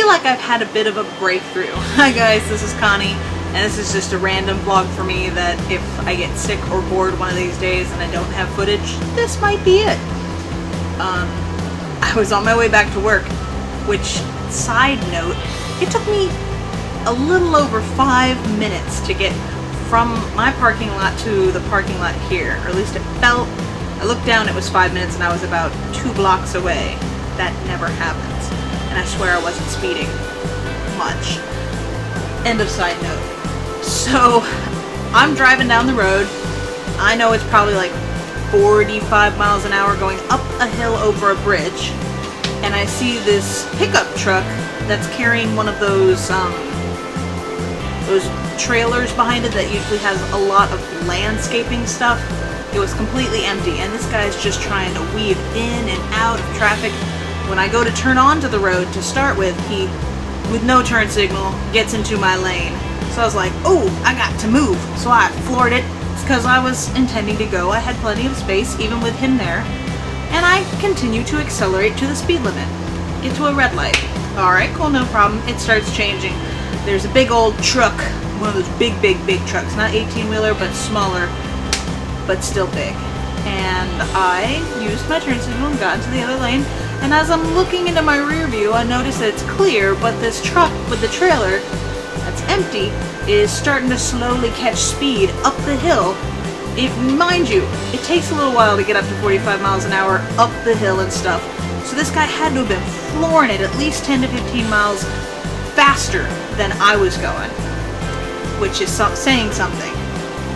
feel like I've had a bit of a breakthrough. Hi guys, this is Connie, and this is just a random vlog for me that if I get sick or bored one of these days and I don't have footage, this might be it. I was on my way back to work, which, side note, it took me a little over 5 minutes to get from my parking lot to the parking lot here, or at least it felt. I looked down, it was 5 minutes and I was about 2 blocks away. That never happens. And I swear I wasn't speeding much. End of side note. So, I'm driving down the road. I know it's probably like 45 miles an hour going up a hill over a bridge. And I see this pickup truck that's carrying one of those trailers behind it that usually has a lot of landscaping stuff. It was completely empty, and this guy's just trying to weave in and out of traffic. When I go to turn onto the road to start with, he, with no turn signal, gets into my lane. So I was like, oh, I got to move. So I floored it. It's because I was intending to go. I had plenty of space, even with him there. And I continue to accelerate to the speed limit. Get to a red light. Alright, cool, no problem. It starts changing. There's a big old truck. One of those big trucks. Not 18-wheeler, but smaller, but still big. And I used my turn signal and got into the other lane. And as I'm looking into my rear view, I notice that it's clear, but this truck with the trailer that's empty is starting to slowly catch speed up the hill. Mind you, it takes a little while to get up to 45 miles an hour up the hill and stuff. So this guy had to have been flooring it at least 10 to 15 miles faster than I was going, which is saying something.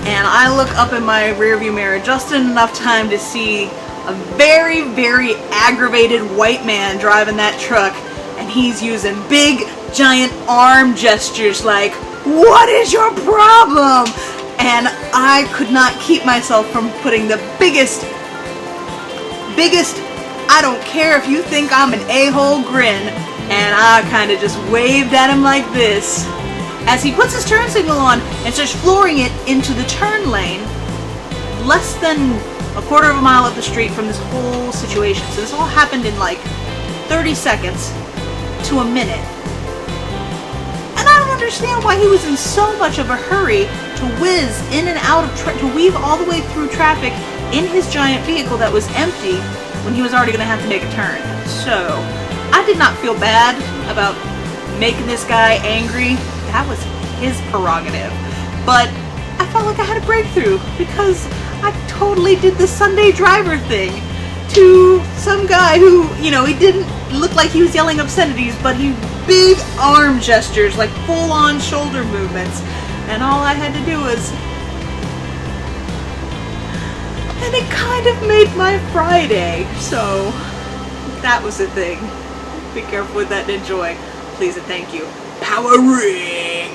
And I look up in my rearview mirror just in enough time to see a very aggravated white man driving that truck, and he's using big giant arm gestures like, "What is your problem?" And I could not keep myself from putting the biggest, I don't care if you think I'm an a-hole grin, and I kind of just waved at him like this as he puts his turn signal on and starts flooring it into the turn lane less than a quarter of a mile up the street from this whole situation. So this all happened in like 30 seconds to a minute. And I don't understand why he was in so much of a hurry to whiz in and out of to weave all the way through traffic in his giant vehicle that was empty when he was already going to have to make a turn. So I did not feel bad about making this guy angry. That was his prerogative. But I felt like I had a breakthrough because I totally did the Sunday driver thing to some guy who, you know, he didn't look like he was yelling obscenities, but he big arm gestures, like full-on shoulder movements. And all I had to do was... And it kind of made my Friday. So, that was the thing. Be careful with that and enjoy. Please and thank you. Power ring!